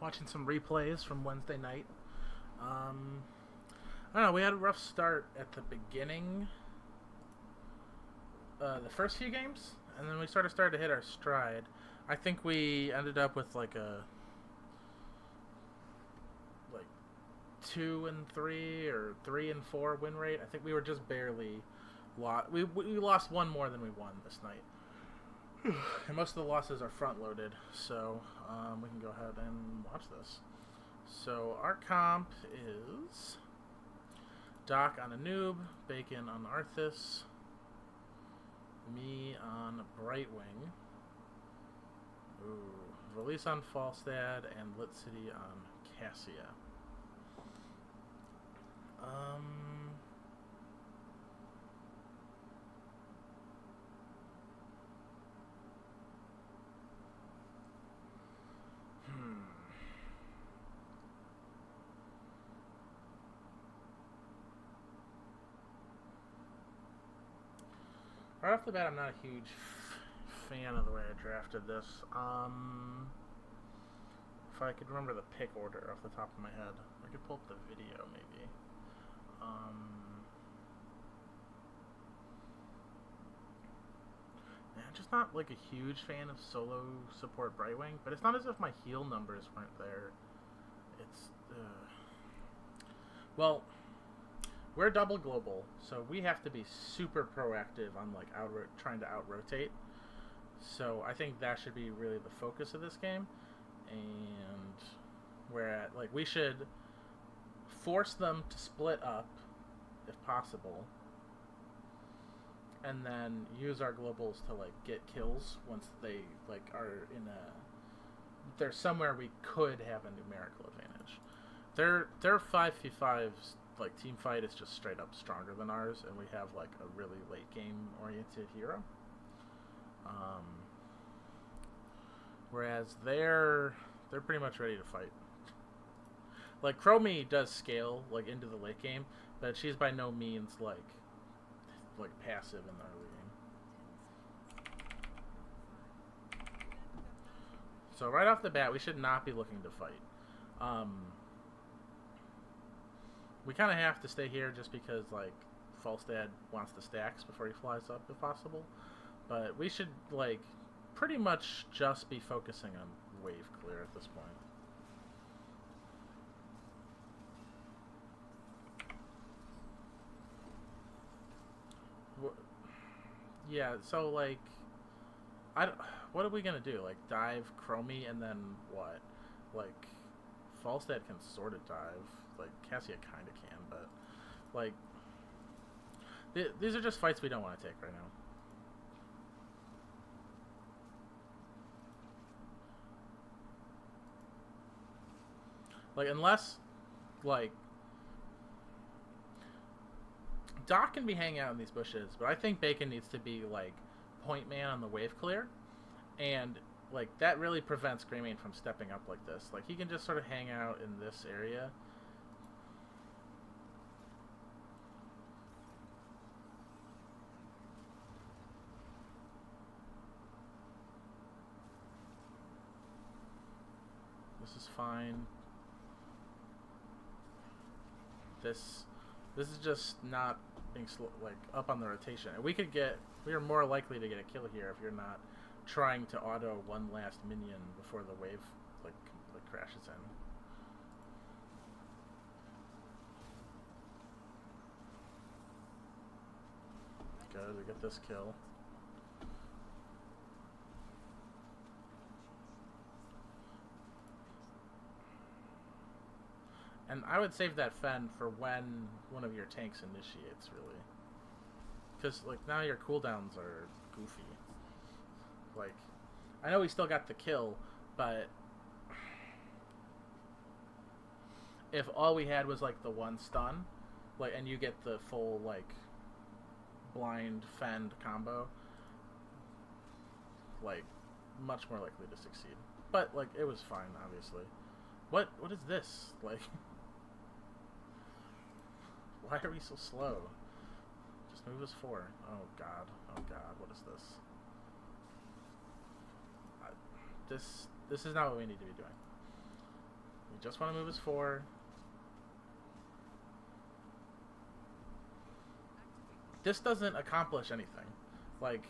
watching some replays from Wednesday night. I don't know. We had a rough start at the beginning, the first few games, and then we sort of started to hit our stride. I think we ended up with like 2-3 or 3-4 win rate. I think we were just barely lost. We lost one more than we won this night. And most of the losses are front loaded, so we can go ahead and watch this. So our comp is Doc on a noob, Bacon on Arthas, me on Brightwing, Release on Falstad, and Lit City on Cassia. Right off the bat, I'm not a huge fan of the way I drafted this. If I could remember the pick order off the top of my head, I could pull up the video maybe. Yeah, I'm just not like a huge fan of solo support Brightwing, but it's not as if my heal numbers weren't there. It's well, we're double global, so we have to be super proactive on like trying to out-rotate. So I think that should be really the focus of this game, and we should force them to split up if possible, and then use our globals to like get kills once they like are they're somewhere we could have a numerical advantage. Their 5v5's like team fight is just straight up stronger than ours, and we have like a really late game oriented hero. Whereas they're pretty much ready to fight. Like Chromie does scale like into the late game, but she's by no means like passive in the early game. So right off the bat, we should not be looking to fight. We kind of have to stay here just because like Falstad wants the stacks before he flies up if possible. But we should like pretty much just be focusing on wave clear at this point. Yeah, so like what are we gonna do? Like dive Chromie and then what? Like Falstad can sort of dive. Like Cassia kind of can, but like these are just fights we don't want to take right now. Like unless like Doc can be hanging out in these bushes, but I think Bacon needs to be like point man on the wave clear, and like that really prevents Greymane from stepping up like this. Like he can just sort of hang out in this area. This is fine. This is just not being like up on the rotation. And we are more likely to get a kill here if you're not trying to auto one last minion before the wave like crashes in. Good, we get this kill. And I would save that Fen for when one of your tanks initiates, really. Because, like, now your cooldowns are goofy. Like, I know we still got the kill, but if all we had was, like, the one stun, like, and you get the full, like, blind fend combo, like, much more likely to succeed. But, like, it was fine, obviously. What is this? Like... Why are we so slow? Just move us forward. Oh god. Oh god. What is this? This is not what we need to be doing. just want to move his 4. This doesn't accomplish anything. Like,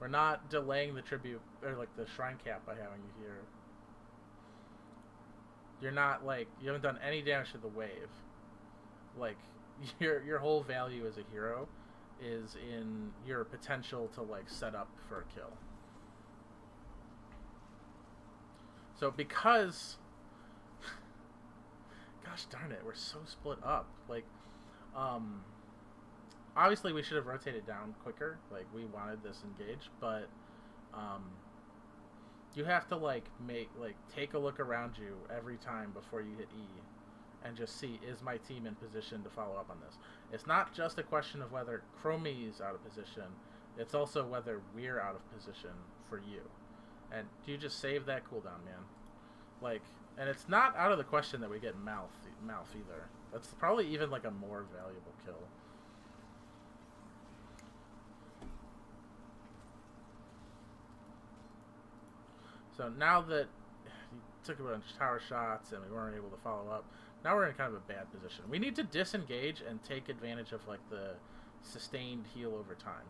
we're not delaying the tribute, or like the shrine cap by having you here. You're not, like, you haven't done any damage to the wave. Like, your whole value as a hero is in your potential to, like, set up for a kill. So because, gosh darn it, we're so split up. Like, obviously we should have rotated down quicker. Like, we wanted this engage, but you have to, like, take a look around you every time before you hit E and just see, is my team in position to follow up on this? It's not just a question of whether Chromie's out of position, it's also whether we're out of position for you. And you just save that cooldown, man. Like, and it's not out of the question that we get Mouth either. That's probably even, like, a more valuable kill. So now that you took a bunch of tower shots and we weren't able to follow up, now we're in kind of a bad position. We need to disengage and take advantage of, like, the sustained heal over time.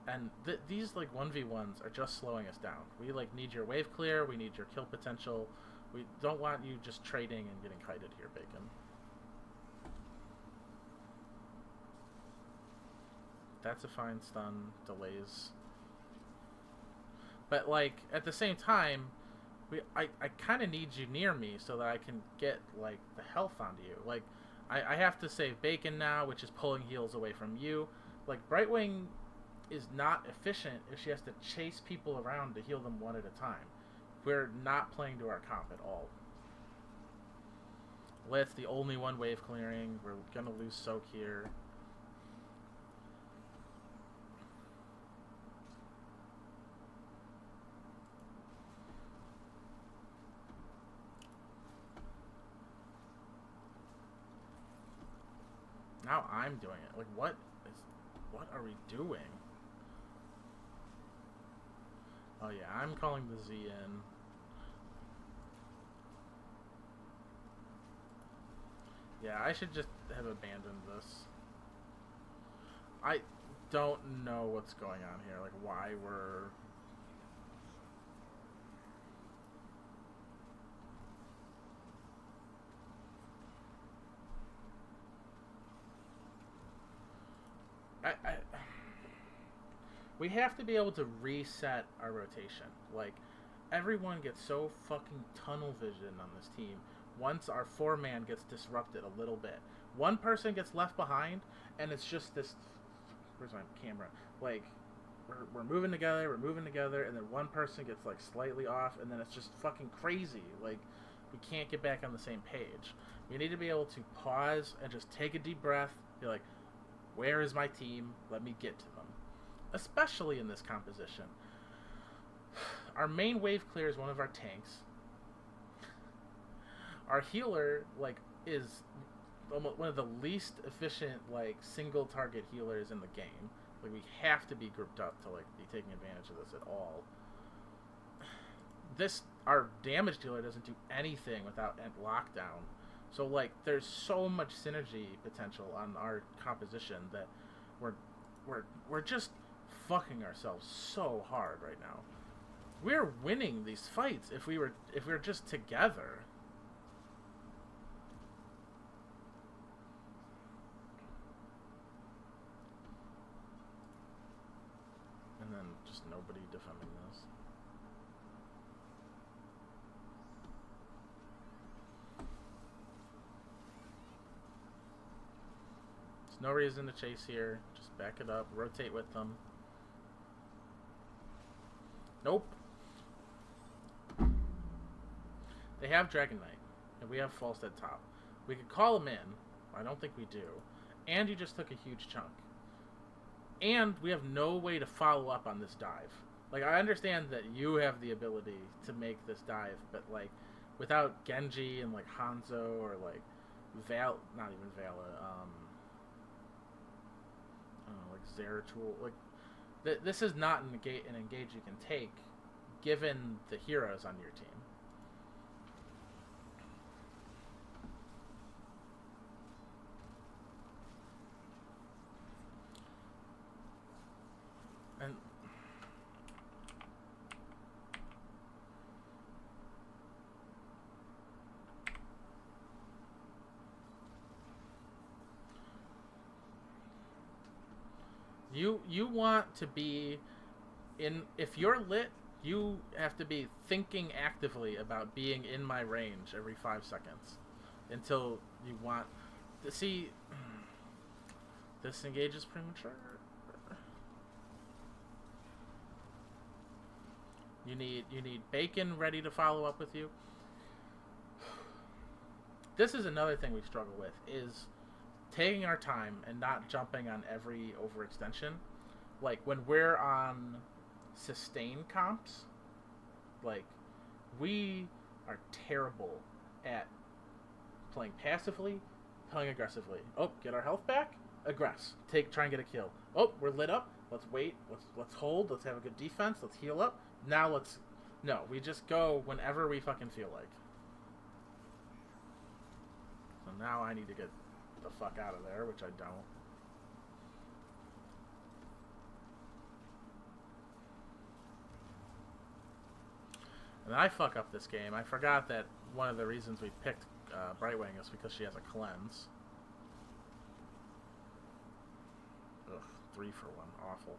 And these, like, 1v1s are just slowing us down. We, like, need your wave clear, we need your kill potential. We don't want you just trading and getting kited here, Bacon. That's a fine stun, delays. But, like, at the same time, I kind of need you near me so that I can get, like, the health onto you. Like, I have to save Bacon now, which is pulling heals away from you. Like, Brightwing is not efficient if she has to chase people around to heal them one at a time. We're not playing to our comp at all. Lith's the only one wave clearing. We're going to lose Soak here. Now I'm doing it. Like, what are we doing? Oh yeah, I'm calling the Z in. Yeah, I should just have abandoned this. I don't know what's going on here. Like, why we're... We have to be able to reset our rotation. Like, everyone gets so fucking tunnel vision on this team once our 4-man gets disrupted a little bit. One person gets left behind, and it's just this... Where's my camera? Like, we're moving together, and then one person gets, like, slightly off, and then it's just fucking crazy. Like, we can't get back on the same page. We need to be able to pause and just take a deep breath, be like, where is my team? Let me get to them. Especially in this composition. Our main wave clear is one of our tanks. Our healer, like, is one of the least efficient, like, single target healers in the game. Like, we have to be grouped up to, like, be taking advantage of this at all. Our damage dealer doesn't do anything without lockdown. So, like, there's so much synergy potential on our composition that we're just fucking ourselves so hard right now. We're winning these fights if we were just together. And then just nobody defending this. There's no reason to chase here. Just back it up, rotate with them. Nope. They have Dragon Knight, and we have Falstead top. We could call them in. I don't think we do. And you just took a huge chunk. And we have no way to follow up on this dive. Like, I understand that you have the ability to make this dive, but, like, without Genji and, like, Hanzo or, like, not even Vala, like, Zeratul, like, this is not an engage you can take, given the heroes on your team. You want to be in. If you're lit, you have to be thinking actively about being in my range every 5 seconds, until you want to see. Disengage is premature. You need bacon ready to follow up with you. This is another thing we struggle with, is taking our time and not jumping on every overextension. Like when we're on sustain comps, like we are terrible at playing passively, playing aggressively. Oh, get our health back, aggress, try and get a kill. Oh, we're lit up. Let's wait. Let's hold. Let's have a good defense. Let's heal up. Now we just go whenever we fucking feel like. So now I need to get the fuck out of there, which I don't. And I fuck up this game. I forgot that one of the reasons we picked Brightwing is because she has a cleanse. Ugh, 3 for 1. Awful.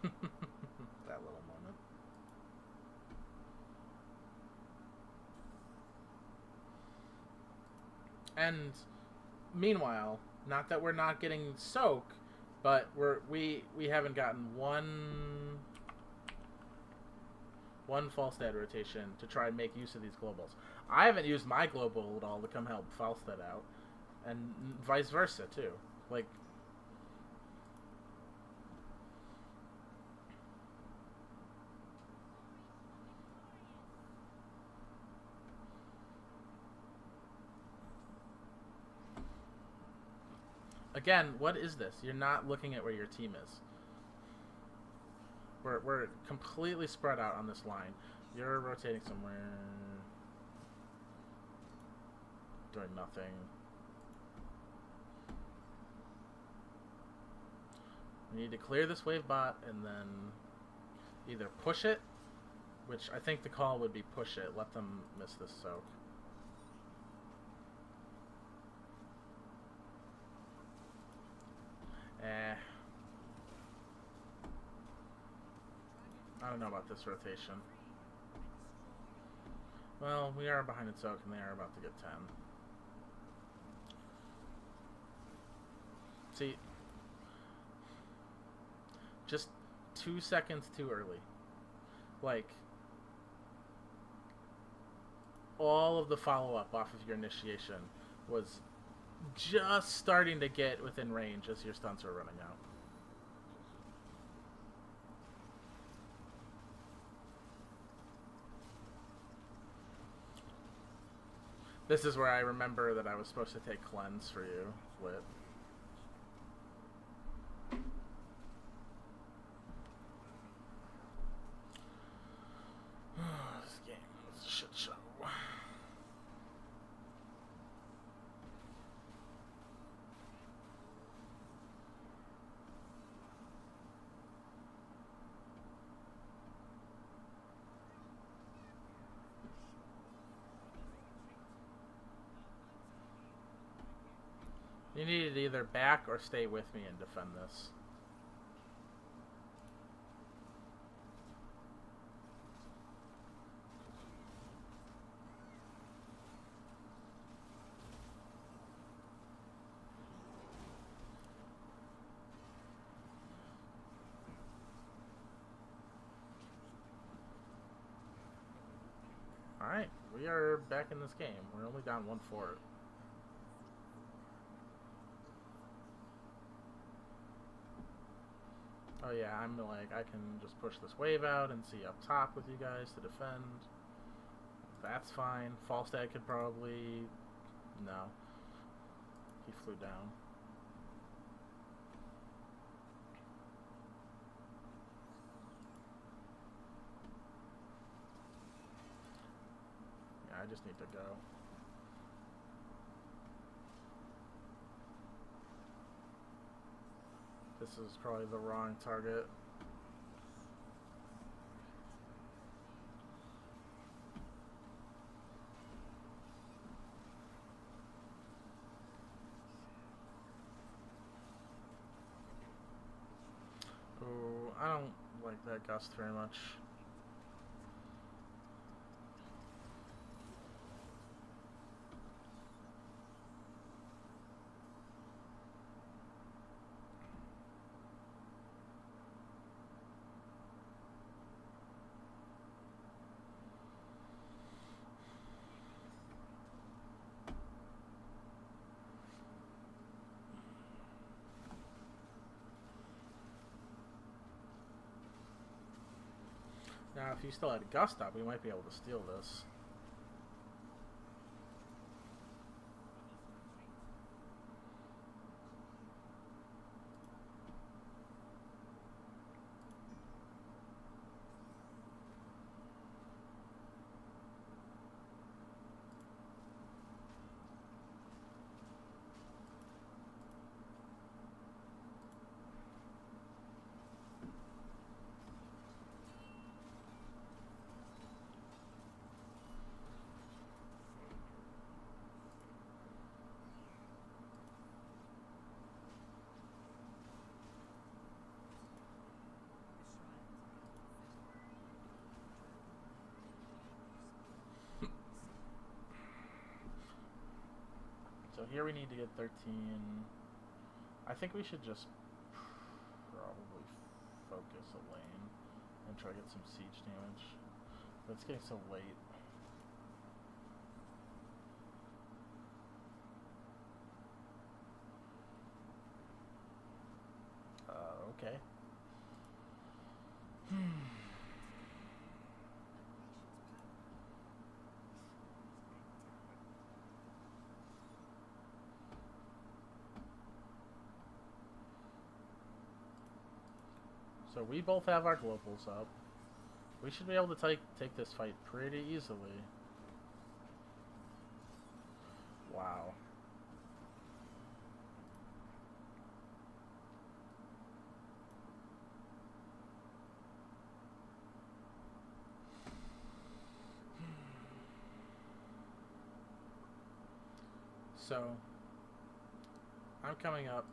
That little moment. And meanwhile, not that we're not getting soak, but we haven't gotten one Falstad rotation to try and make use of these globals. I haven't used my global at all to come help Falstad out, and vice versa too. Like, again, what is this? You're not looking at where your team is. We're completely spread out on this line. You're rotating somewhere, doing nothing. We need to clear this wave bot and then either push it, which I think the call would be push it, let them miss this soak. I don't know about this rotation. Well, we are behind in soak and they are about to get 10. See, just 2 seconds too early. Like, all of the follow-up off of your initiation was just starting to get within range as your stunts are running out. This is where I remember that I was supposed to take cleanse for you, Lit. This game is a shit show. You need to either back or stay with me and defend this. Alright, we are back in this game. We're only down 1 for it. Oh yeah, I'm like, I can just push this wave out and see up top with you guys to defend. That's fine. Falstad could probably... No. He flew down. Yeah, I just need to go. This is probably the wrong target. like that gust very much. Now, if you still had a gust up, we might be able to steal this. So here we need to get 13. I think we should just probably focus a lane and try to get some siege damage. But it's getting so late. Okay. So we both have our globals up. We should be able to take this fight pretty easily. Wow. So, I'm coming up.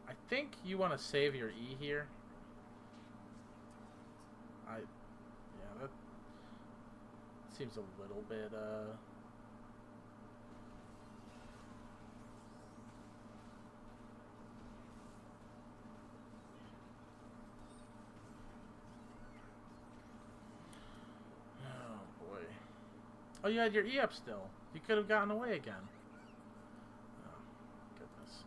I think you want to save your E here. Yeah, that seems a little bit, Oh, boy. Oh, you had your E up still. You could have gotten away again. Oh, goodness.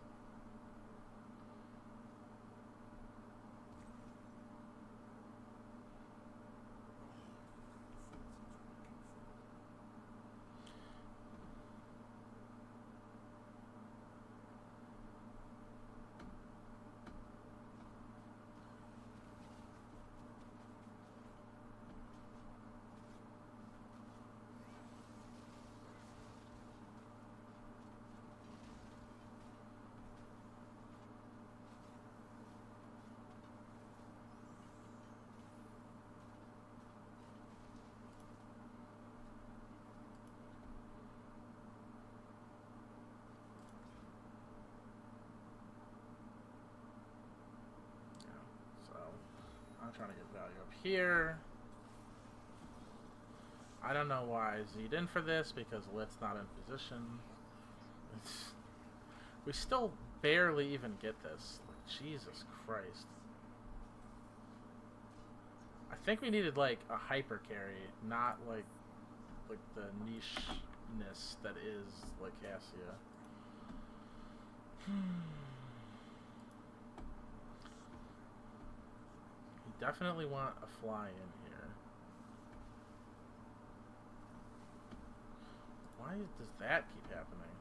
I'm trying to get value up here. I don't know why I Z'd in for this because Lit's not in position. We still barely even get this. Like, Jesus Christ. I think we needed like a hyper carry, not like the niche-ness that is like Cassia. Definitely want a fly in here. Why does that keep happening?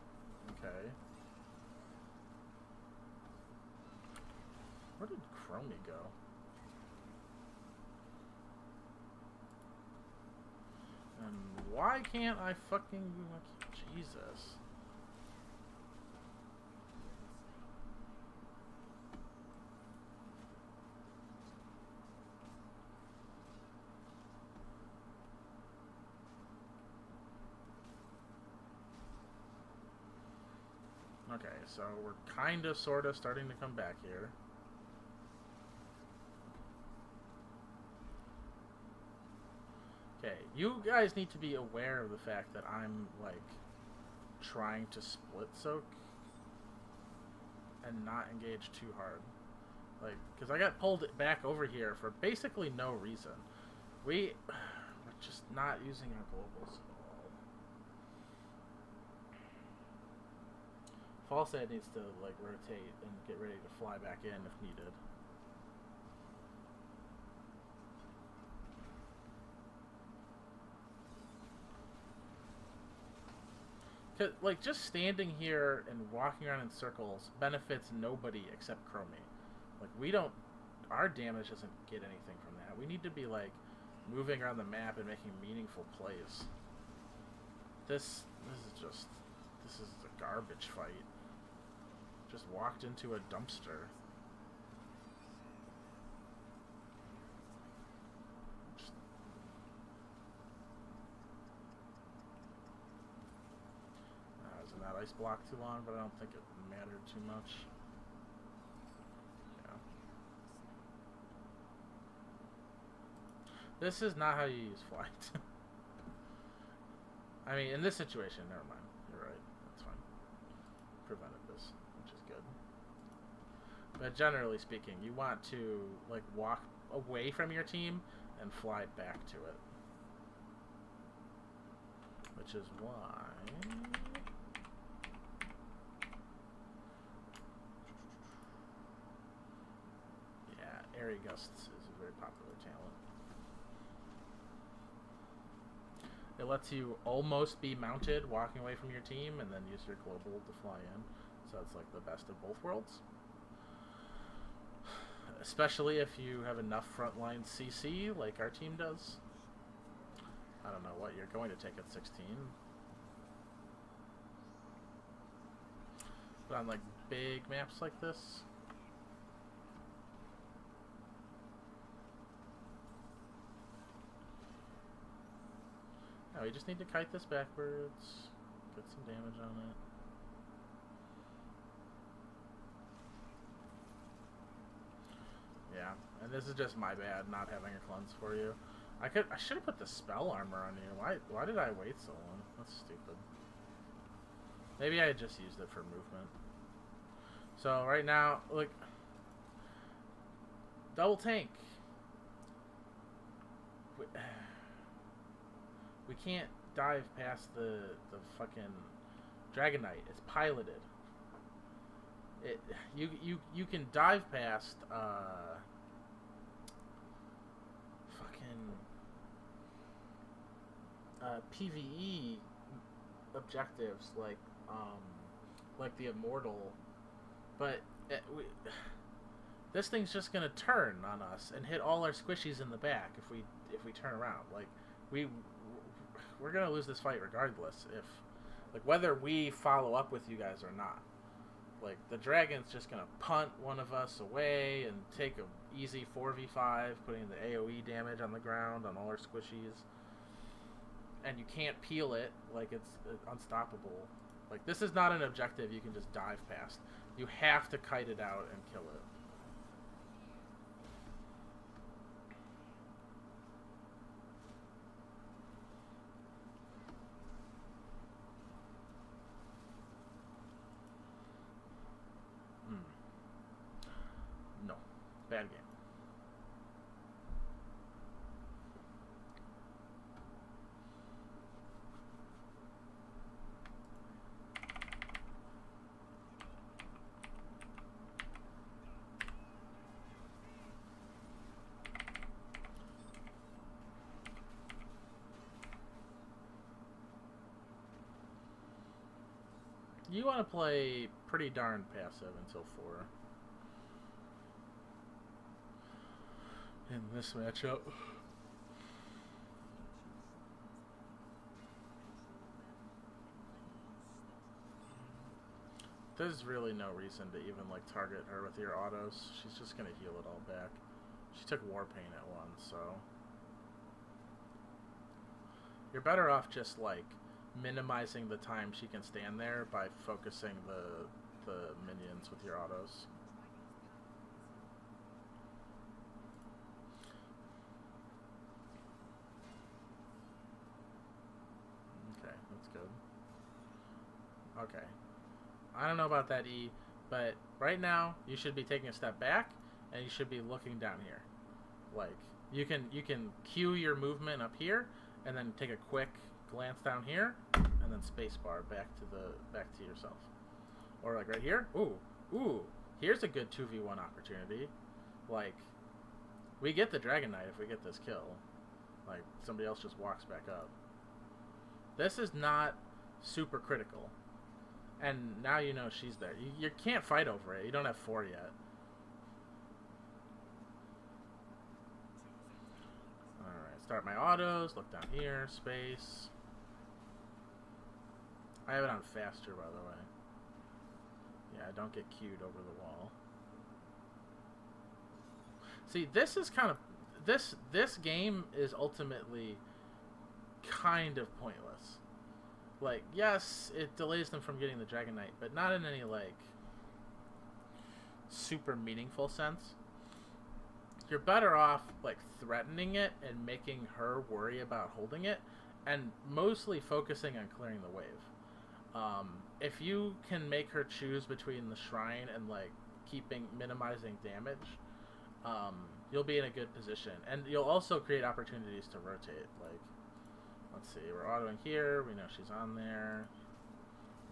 Okay. Where did Chromie go? And why can't I fucking... Jesus. Okay, so we're kind of, sort of starting to come back here. Okay, you guys need to be aware of the fact that I'm, like, trying to split soak and not engage too hard. Like, because I got pulled back over here for basically no reason. We're just not using our globals at all. Falsehead needs to, like, rotate and get ready to fly back in if needed. Like, just standing here and walking around in circles benefits nobody except Chromie. Like, we don't... Our damage doesn't get anything from that. We need to be, like, moving around the map and making meaningful plays. This is a garbage fight. Just walked into a dumpster. That ice block too long, but I don't think it mattered too much. Yeah. This is not how you use flight. I mean, in this situation, never mind. You're right. That's fine. Prevented this, which is good. But generally speaking, you want to, like, walk away from your team and fly back to it. Which is why... Airy Gusts is a very popular talent. It lets you almost be mounted walking away from your team and then use your global to fly in. So it's like the best of both worlds. Especially if you have enough frontline CC like our team does. I don't know what you're going to take at 16. But on like big maps like this... Oh, we just need to kite this backwards, get some damage on it. Yeah, and this is just my bad not having a cleanse for you. I should have put the spell armor on you. Why did I wait so long? That's stupid. Maybe I had just used it for movement. So right now, like, double tank. We can't dive past the fucking Dragonite. It's piloted. You can dive past PvE objectives like the Immortal, but this thing's just gonna turn on us and hit all our squishies in the back if we turn around. Like we're gonna lose this fight regardless, whether we follow up with you guys or not. Like, the dragon's just gonna punt one of us away and take a easy 4v5, putting the AoE damage on the ground on all our squishies, and you can't peel it. Like, it's unstoppable. Like, this is not an objective you can just dive past. You have to kite it out and kill it. No. Bad game. You want to play pretty darn passive until 4. In this matchup. There's really no reason to even, like, target her with your autos. She's just gonna heal it all back. She took War Paint at 1, so... You're better off just, like, minimizing the time she can stand there by focusing the minions with your autos. That's good. Okay. I don't know about that E, but right now you should be taking a step back and you should be looking down here. Like you can cue your movement up here and then take a quick glance down here and then spacebar back to yourself. Or like right here. Ooh, here's a good 2v1 opportunity. Like we get the Dragon Knight if we get this kill. Like somebody else just walks back up. This is not super critical. And now you know she's there. You can't fight over it. You don't have 4 yet. Alright, start my autos. Look down here. Space. I have it on faster, by the way. Yeah, don't get queued over the wall. See, this is kind of... This game is ultimately kind of pointless. Like, yes, it delays them from getting the Dragon Knight, but not in any, like, super meaningful sense. You're better off, like, threatening it and making her worry about holding it, and mostly focusing on clearing the wave. If you can make her choose between the shrine and, like, minimizing damage, you'll be in a good position. And you'll also create opportunities to rotate, like... Let's see, we're autoing here. We know she's on there.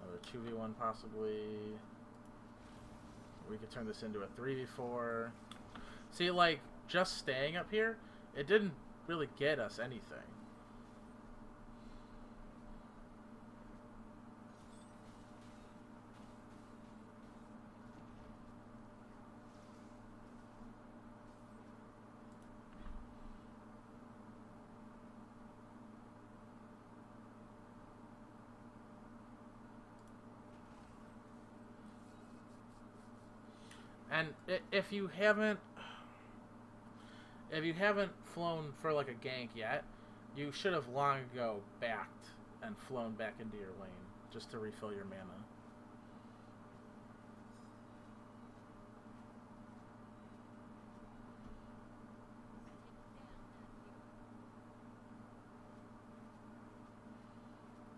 Another 2v1 possibly. We could turn this into a 3v4. See, like, just staying up here, it didn't really get us anything. And if you haven't flown for like a gank yet, you should have long ago backed and flown back into your lane just to refill your mana.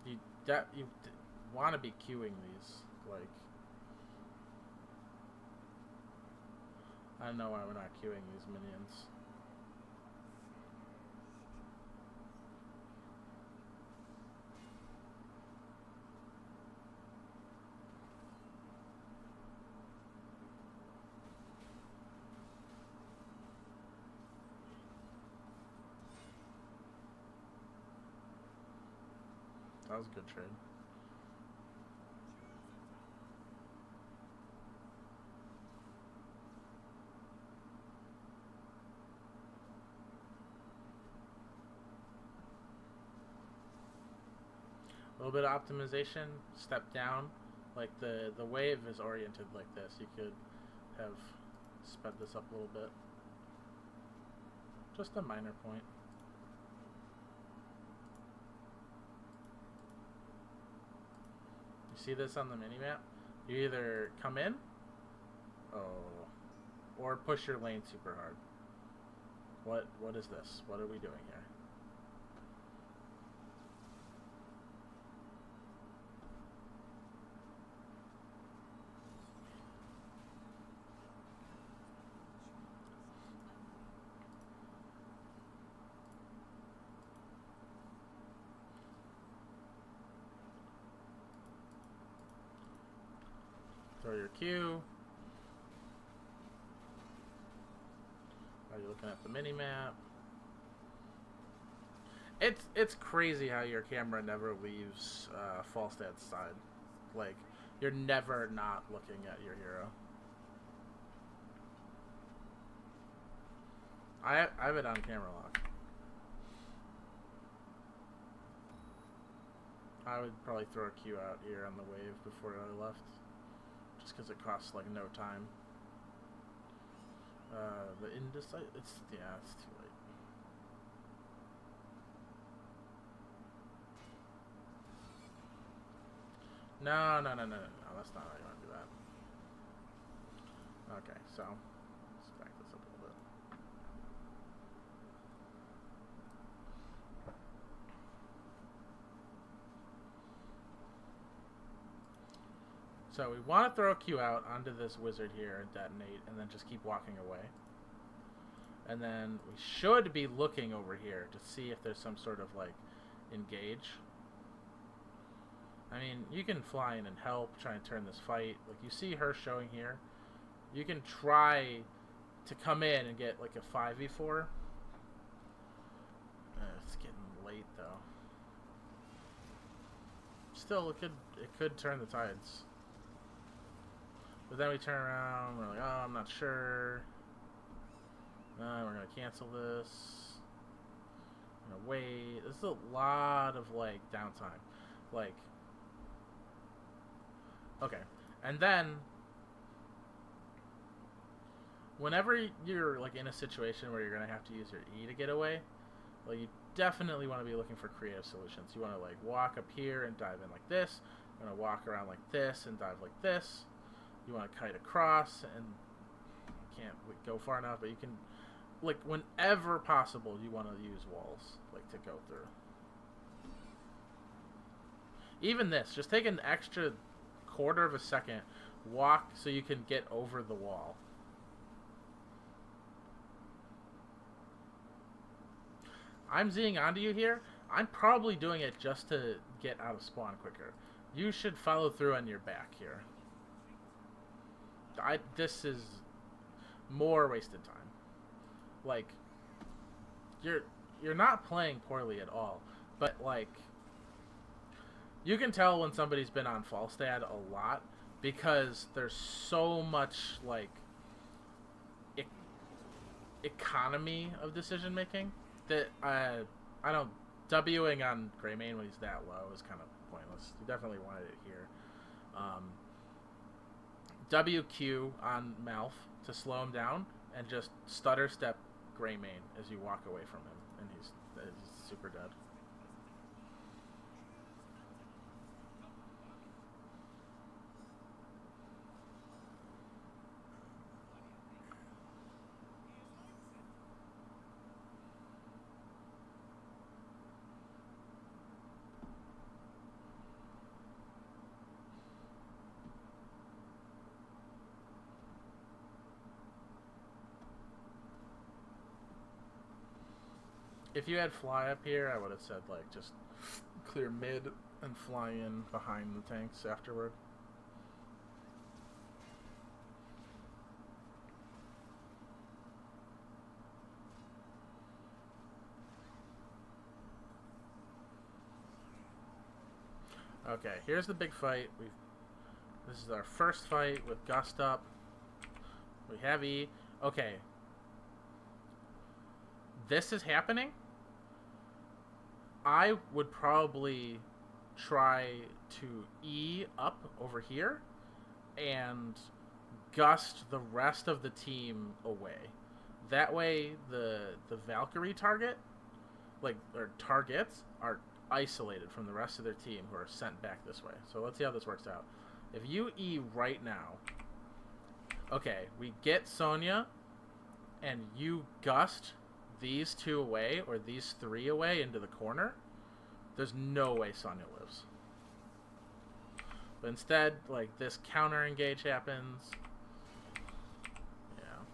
You want to be queuing these, like... I don't know why we're not queuing these minions. That was a good trade. A little bit of optimization, step down. Like the wave is oriented like this. You could have sped this up a little bit. Just a minor point. You see this on the minimap? You either come in, or push your lane super hard. What is this? What are we doing here? Throw your Q. Are you looking at the mini-map? It's crazy how your camera never leaves Falstad's side. Like, you're never not looking at your hero. I have it on camera lock. I would probably throw a Q out here on the wave before I left. Just because it costs like no time. The indecisive, it's too late. No, that's not how you want to do that. Okay, so let's back this up a little bit. So we want to throw a Q out onto this wizard here and detonate, and then just keep walking away. And then we should be looking over here to see if there's some sort of, like, engage. I mean, you can fly in and help, try and turn this fight. Like, you see her showing here. You can try to come in and get, like, a 5v4. It's getting late, though. Still, it could turn the tides. But then we turn around, we're like, oh, I'm not sure. We're going to cancel this. We're going to wait. This is a lot of, like, downtime. Like, okay. And then, whenever you're, like, in a situation where you're going to have to use your E to get away, well, you definitely want to be looking for creative solutions. You want to, like, walk up here and dive in like this. You want to walk around like this and dive like this. You want to kite across, and you can't go far enough, but you can, like, whenever possible, you want to use walls, like, to go through. Even this, just take an extra quarter of a second, walk so you can get over the wall. I'm Zing onto you here. I'm probably doing it just to get out of spawn quicker. You should follow through on your back here. This is more wasted time. Like, you're not playing poorly at all, but, like, you can tell when somebody's been on Falstad a lot because there's so much, like, economy of decision making that I don't, Wing on Greymane when he's that low is kind of pointless. You definitely wanted it here. WQ on Malf to slow him down and just stutter step Greymane as you walk away from him, and he's super dead. If you had fly up here, I would have said, like, just clear mid and fly in behind the tanks afterward. Okay, here's the big fight. This is our first fight with Gust up. We have E. Okay. This is happening. I would probably try to E up over here and gust the rest of the team away. That way the Valkyrie target, like, or targets, are isolated from the rest of their team who are sent back this way. So let's see how this works out. If you E right now, okay, we get Sonya and you gust these two away, or these three away into the corner, there's no way Sonya lives. But instead, like, this counter engage happens. Yeah.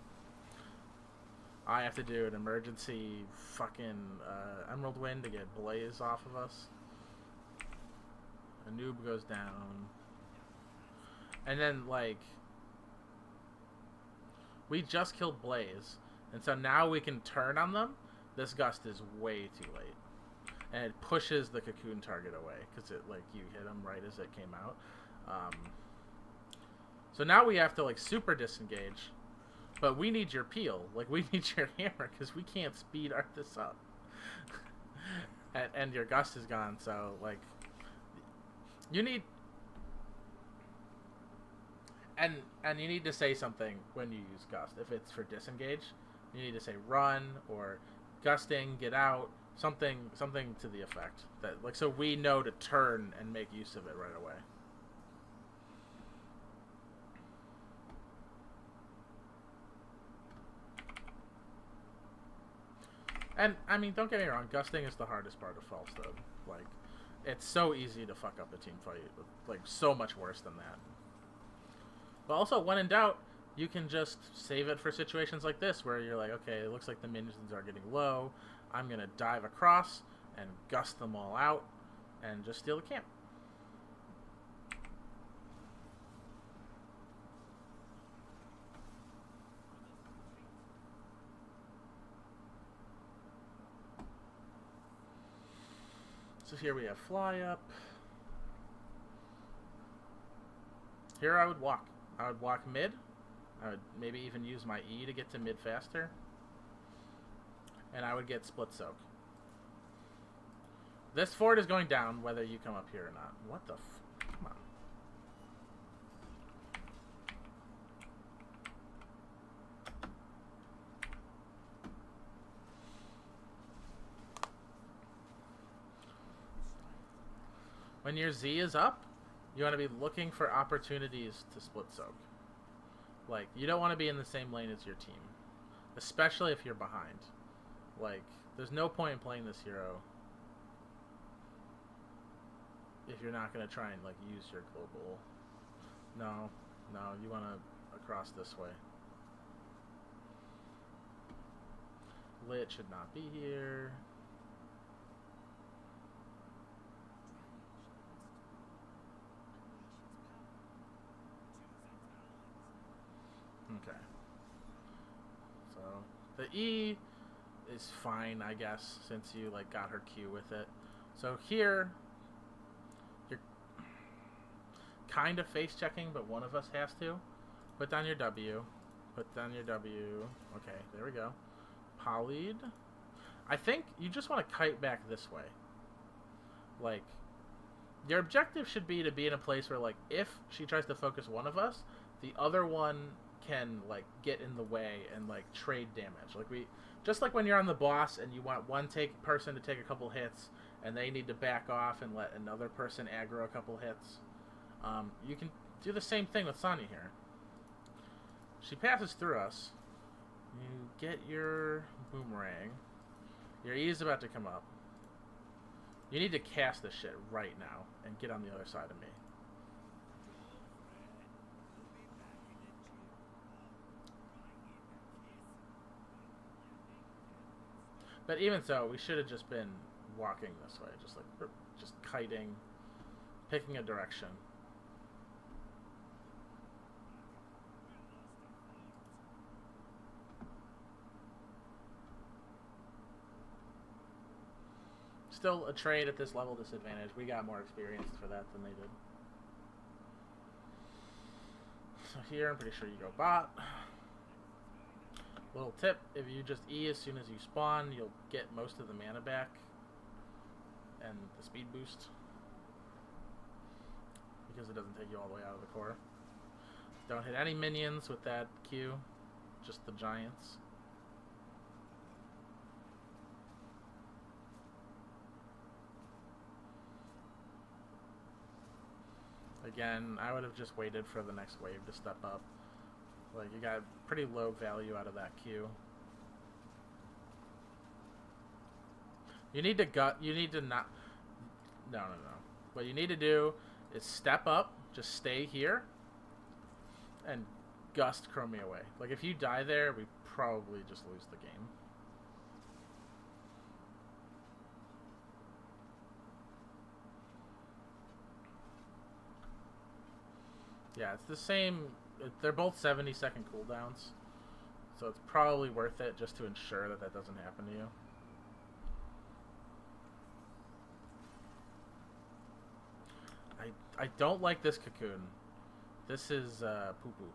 I have to do an emergency fucking Emerald Wind to get Blaze off of us. A noob goes down. And then, like, we just killed Blaze. And so now we can turn on them. This gust is way too late. And it pushes the cocoon target away. Because it, like, you hit them right as it came out. So now we have to, like, super disengage. But we need your peel. Like, we need your hammer. Because we can't speed this up. and your gust is gone. So, like, you need... And you need to say something when you use gust. If it's for disengage, you need to say run or gusting, get out, something to the effect that, like, so we know to turn and make use of it right away. And I mean, don't get me wrong, gusting is the hardest part of Falstad. Like, it's so easy to fuck up a team fight, like, so much worse than that. But also, when in doubt, you can just save it for situations like this where you're like, okay, it looks like the minions are getting low. I'm going to dive across and gust them all out and just steal the camp. So here we have fly up. Here I would walk. I would walk mid. I would maybe even use my E to get to mid faster. And I would get split soak. This fort is going down whether you come up here or not. What the f... Come on. When your Z is up, you want to be looking for opportunities to split soak. Like, you don't want to be in the same lane as your team. Especially if you're behind. Like, there's no point in playing this hero if you're not going to try and, like, use your global. No, you want to across this way. Lit should not be here. Okay. So, the E is fine, I guess, since you, like, got her Q with it. So here, you're kind of face checking, but one of us has to. Put down your W. Put down your W. Okay, there we go. Polyed. I think you just want to kite back this way. Like, your objective should be to be in a place where, like, if she tries to focus one of us, the other one can, like, get in the way and, like, trade damage. Like, just like when you're on the boss and you want one person to take a couple hits and they need to back off and let another person aggro a couple hits, you can do the same thing with Sonya here. She passes through us. You get your boomerang. Your E is about to come up. You need to cast this shit right now and get on the other side of me. But even so, we should have just been walking this way, just kiting, picking a direction. Still a trade at this level disadvantage. We got more experience for that than they did. So here, I'm pretty sure you go bot. Little tip, if you just E as soon as you spawn, you'll get most of the mana back and the speed boost because it doesn't take you all the way out of the core. Don't hit any minions with that Q, just the giants. Again, I would have just waited for the next wave to step up. Like, you got pretty low value out of that Q. You need to not... No. What you need to do is step up, just stay here, and gust Chromie away. Like, if you die there, we probably just lose the game. Yeah, it's the same... They're both 70-second cooldowns, so it's probably worth it just to ensure that that doesn't happen to you. I don't like this cocoon. This is poo-poo.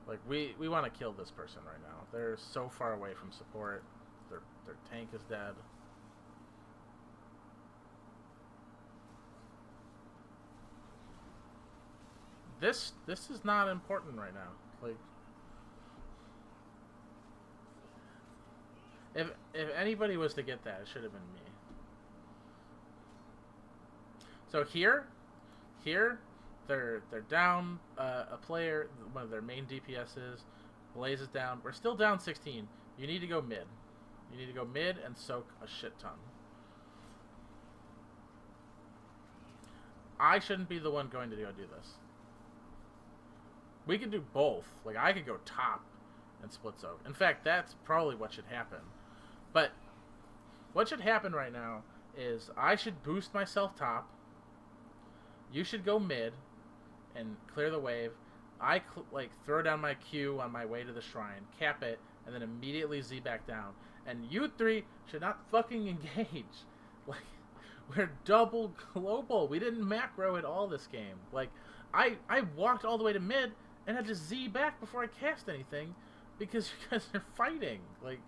Like, we want to kill this person right now. They're so far away from support. Their tank is dead. This is not important right now. Like, if anybody was to get that, it should have been me. So here, they're down a player. One of their main DPSs, Blaze is down. We're still down 16. You need to go mid. You need to go mid and soak a shit ton. I shouldn't be the one going to go do this. We could do both. Like, I could go top and split zone. In fact, that's probably what should happen. But what should happen right now is I should boost myself top. You should go mid and clear the wave. I throw down my Q on my way to the shrine, cap it, and then immediately Z back down. And you three should not fucking engage. Like, we're double global. We didn't macro at all this game. Like, I walked all the way to mid and had to Z back before I cast anything because you guys are fighting. Like,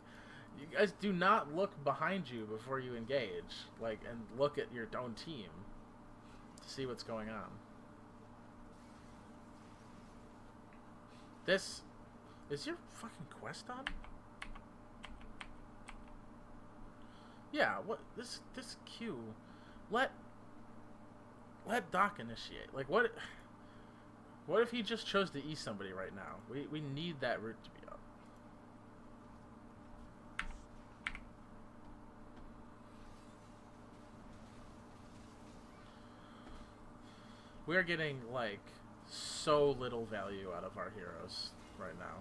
you guys do not look behind you before you engage. Like, and look at your own team to see what's going on. This is your fucking quest on? Yeah, what this Q let Doc initiate. Like, what if he just chose to E somebody right now? We need that route to be up. We're getting like so little value out of our heroes right now.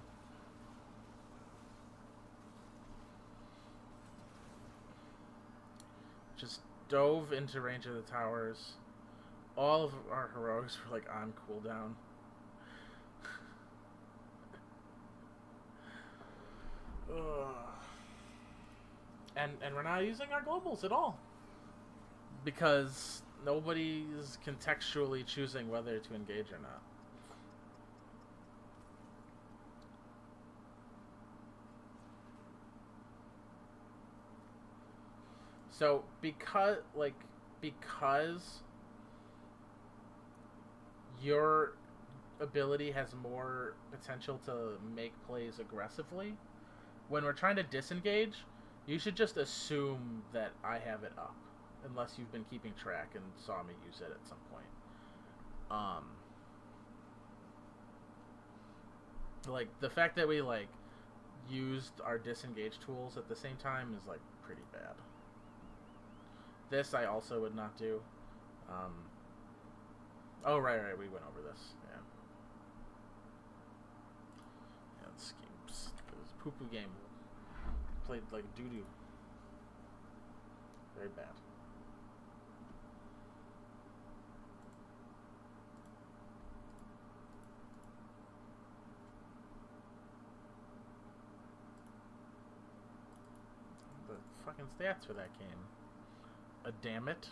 Just dove into range of the towers. All of our heroics were like on cooldown. And we're not using our globals at all. Because nobody's contextually choosing whether to engage or not. So because your ability has more potential to make plays aggressively, when we're trying to disengage, you should just assume that I have it up. Unless you've been keeping track and saw me use it at some point. Like, the fact that we, like, used our disengage tools at the same time is, like, pretty bad. This I also would not do. Oh, right, we went over this. Yeah. Yeah, this game's a poo-poo game. Played like doo-doo. Very bad. The fucking stats for that game. A damn it.